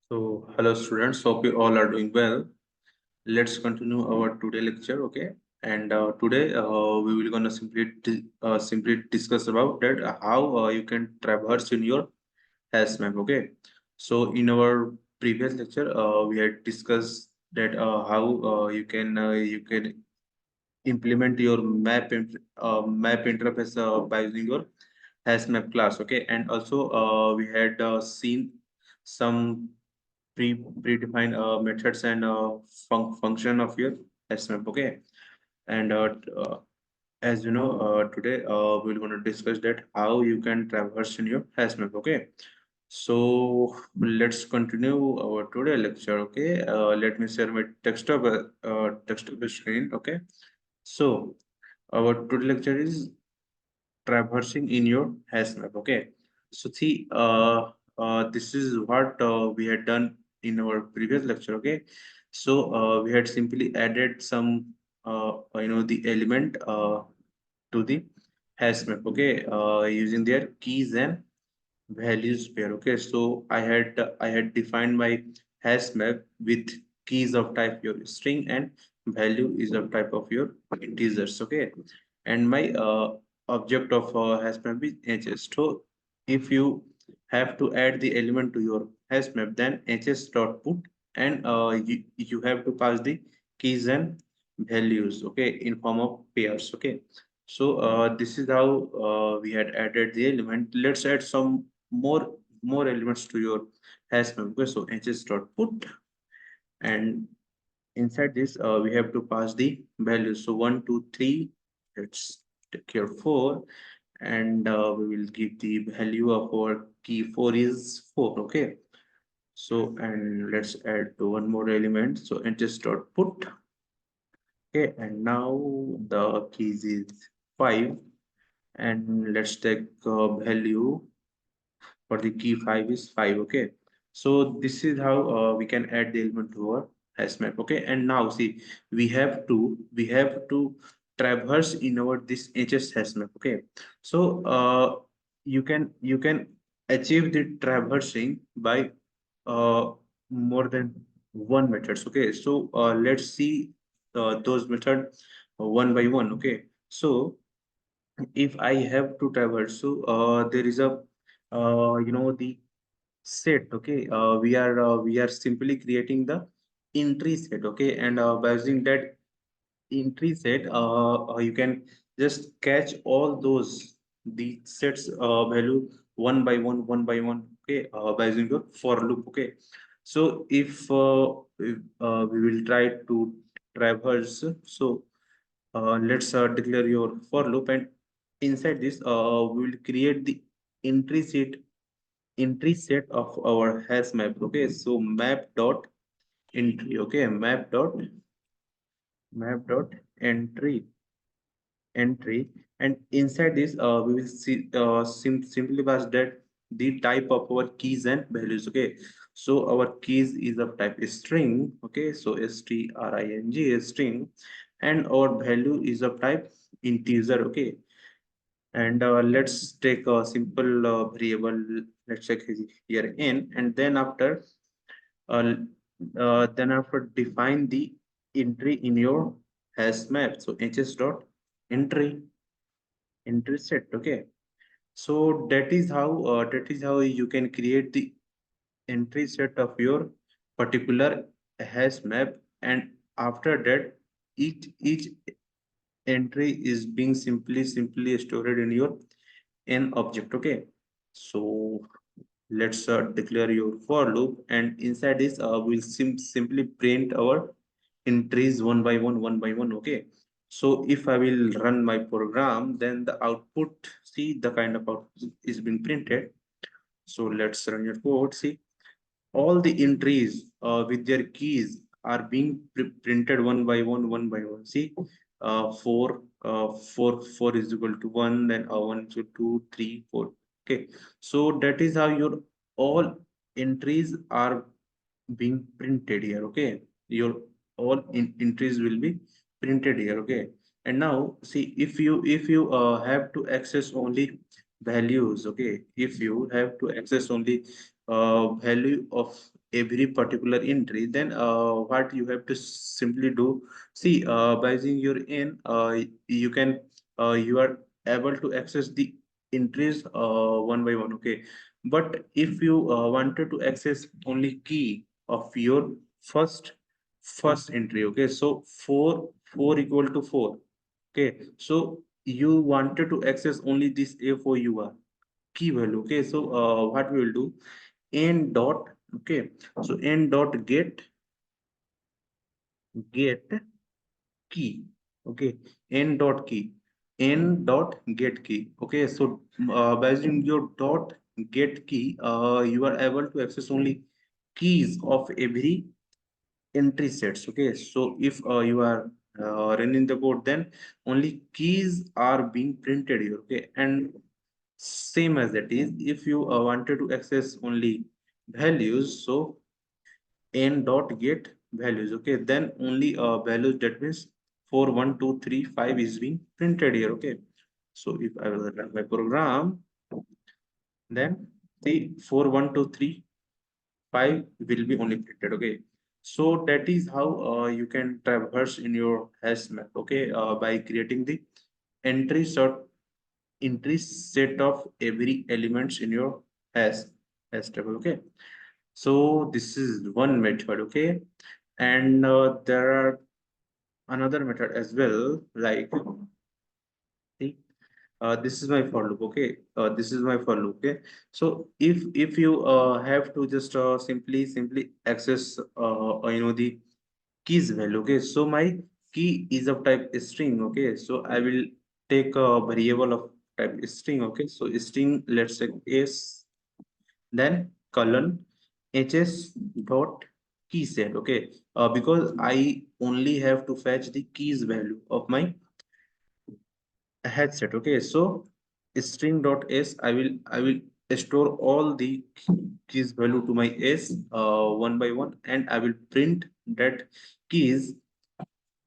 So, hello students, hope you all are doing well. Let's continue our today lecture, okay? And today we will gonna simply discuss about that how you can traverse in your HashMap, okay? So, in our previous lecture, we had discussed that how you can implement your map interface by using your HashMap class, okay? And also we had seen some predefined methods and function of your HashMap, okay? And as you know, today we're going to discuss that how you can traverse in your HashMap, okay? So let's continue our today lecture, okay? Let me share my text of the screen, okay? So our today lecture is traversing in your HashMap, okay? So see, this is what we had done in our previous lecture, okay? So we had simply added some, the element to the HashMap, okay? Using their keys and values pair, okay? So I had defined my HashMap with keys of type your string and value is of type of your integers, okay? And my object of HashMap is HS. So if you have to add the element to your HashMap, then HS dot put, and you have to pass the keys and values, okay, in form of pairs, okay. So this is how we had added the element. Let's add some more elements to your HashMap, okay. So HS dot put, and inside this we have to pass the values. So 1 2 3, let's take here 4, and we will give the value of our key 4 is 4, okay. So and let's add one more element. So HS dot put, okay, and now the keys is 5, and let's take value for the key 5 is 5, okay. So this is how we can add the element to our HashMap, okay. And now see, we have to traverse in our this HS HashMap, okay. So you can achieve the traversing by uh, more than one methods, okay. So let's see those method one by one, okay. So if I have to traverse, so there is a the set, okay. We are simply creating the entry set, okay, and by using that entry set, you can just catch all those the sets value one by one, okay, by using your for loop, okay. So if we will try to traverse, so let's declare your for loop, and inside this we will create the entry set entry set of our hash map, okay. So map dot entry, okay, map dot entry, and inside this we will see simply pass that the type of our keys and values, okay. So our keys is of type string, okay. So string string, and our value is of type integer, okay. And let's take a simple variable. Let's check here in, and uh, then after define the entry in your hash map. So hs dot entry set, okay. So that is how you can create the entry set of your particular hash map, and after that each entry is being simply stored in your n object, okay. So let's declare your for loop, and inside this we'll simply print our entries one by one, okay. So if I will run my program, then the output, see the kind of output is being printed. So let's run your code. See, all the entries with their keys are being printed one by one. See, 4 is equal to 1, then 1 is equal to 2, 3, 4. Okay, so that is how your all entries are being printed here, okay. Your all entries will be printed here, okay. And now see, if you have to access only values, okay, if you have to access only value of every particular entry, then what you have to simply do, see, by using your in, you can you are able to access the entries one by one, okay. But if you wanted to access only key of your first entry, okay, so 4 equal to 4, okay, so you wanted to access only this a4 key value, okay. So what we will do, n dot, okay, so n dot get key, okay, n dot key, n dot get key, okay. So by using your dot get key, you are able to access only keys of every entry sets, okay. So if you are running the code, then only keys are being printed here, okay. And same as that is, if you wanted to access only values, so n dot get values, okay, then only values, that means 4 1 2 3 5 is being printed here, okay. So if I will run my program, then the 4 1 2 3 5 will be only printed, okay. So that is how you can traverse in your hash map, okay, by creating the entry sort entry set of every elements in your hash table, okay. So this is one method, okay. And there are another method as well, like, see, this is my for loop, okay. This is my for loop, okay. So if you have to just simply access the keys value, okay. So my key is of type string, okay. So I will take a variable of type string, okay. So string, let's say s, then colon hs dot key set, okay. Because I only have to fetch the keys value of my headset, okay. So string dot s, I will store all the keys value to my s one by one, and I will print that keys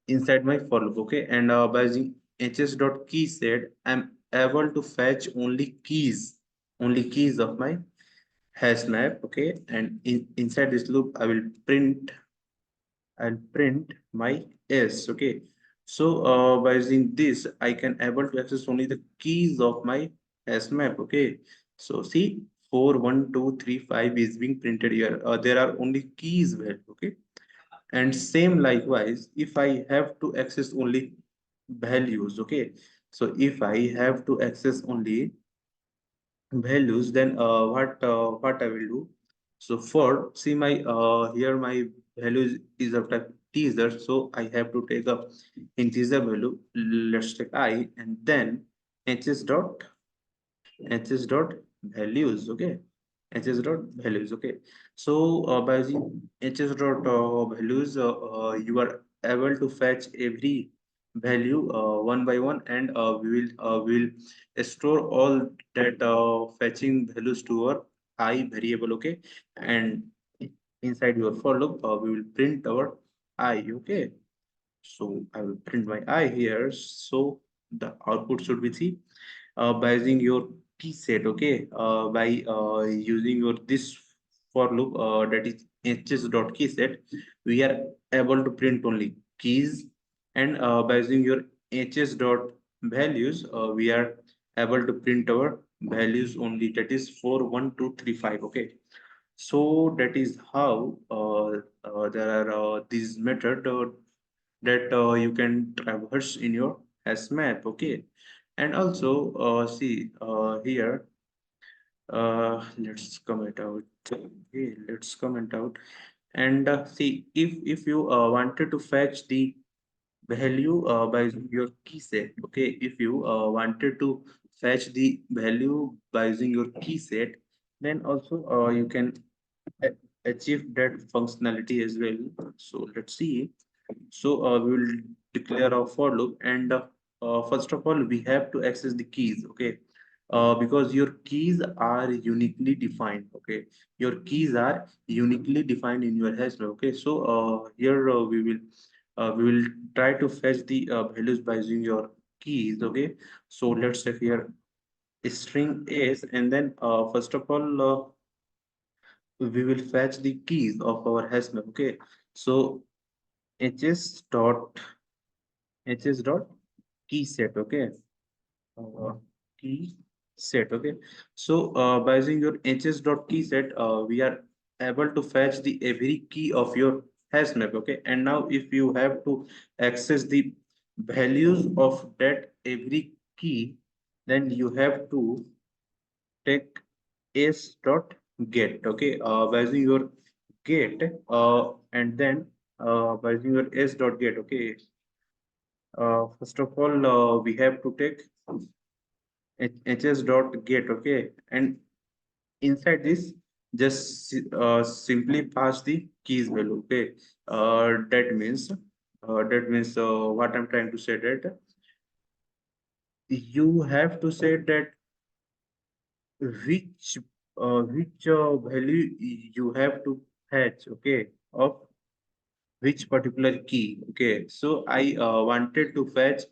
inside my for loop, okay. And by using hs dot key set, I'm able to fetch only keys of my hash map, okay. And inside this loop, I'll print my s, okay. So by using this, I can able to access only the keys of my hash map, okay. So see, 4 1 2 3 5 is being printed here. There are only keys value, okay. And same likewise, if I have to access only values, okay. So if I have to access only values, then what I will do, so for see my here my values is of type teaser, so I have to take a integer value, let's take I, and then hs dot hs dot values, okay. Hs dot values, okay. So by using hs dot values, you are able to fetch every value one by one, and we will store all that fetching values to our I variable, okay. And inside your for loop, we will print our I, okay. So I will print my I here. So the output should be C, by using your key set, okay. By using your this for loop, that is hs dot key set, we are able to print only keys. And by using your hs dot values, we are able to print our values only, that is 4 1 2 3 5, okay. So that is how there are these method that you can traverse in your HashMap, okay. And also see here, let's comment out, okay, let's comment out. And see, if you wanted to fetch the value by using your key set, okay. If you wanted to fetch the value by using your key set, then also you can a- achieve that functionality as well. So let's see. So we will declare a for loop, and first of all, we have to access the keys, okay. Because your keys are uniquely defined, okay. Your keys are uniquely defined in your hash map, okay. So here we will try to fetch the values by using your keys, okay. So let's say here string s, and then first of all, we will fetch the keys of our HashMap. Okay, so hs dot hs dot key set. Okay, uh, key set. Okay, so by using your hs dot key set, we are able to fetch the every key of your HashMap. Okay, and now if you have to access the values of that every key, then you have to take s dot get. Okay, by using your get, and then by using your s dot get. Okay, first of all, we have to take hs dot get. Okay, and inside this, just simply pass the keys value. Okay, that means what I'm trying to say, that you have to say that which value you have to fetch. Okay, of which particular key. Okay, so I wanted to fetch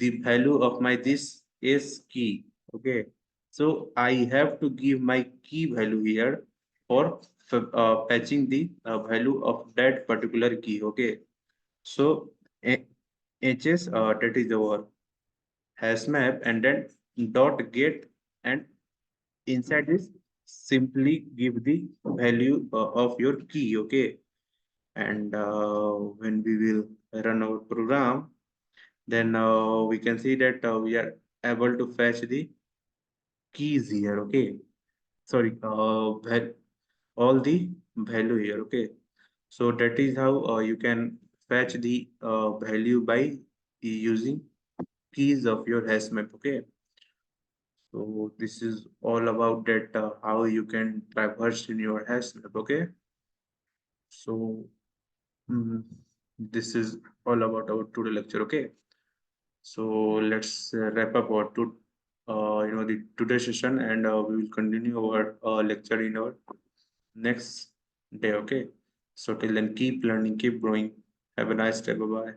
the value of my this is key. Okay, so I have to give my key value here for fetching the value of that particular key. Okay, so hs, that is our hash map, and then dot get, and inside this simply give the value of your key. Okay, and when we will run our program, then we can see that we are able to fetch the keys here. Okay, sorry, all the value here. Okay, so that is how you can fetch the value by using keys of your hash map. Okay, so this is all about that, how you can traverse in your hash map. Okay, so mm, this is all about our today lecture. Okay, so let's wrap up our the today's session, and we will continue our lecture in our next day. Okay, so till then, keep learning, keep growing. Have a nice day. Bye bye.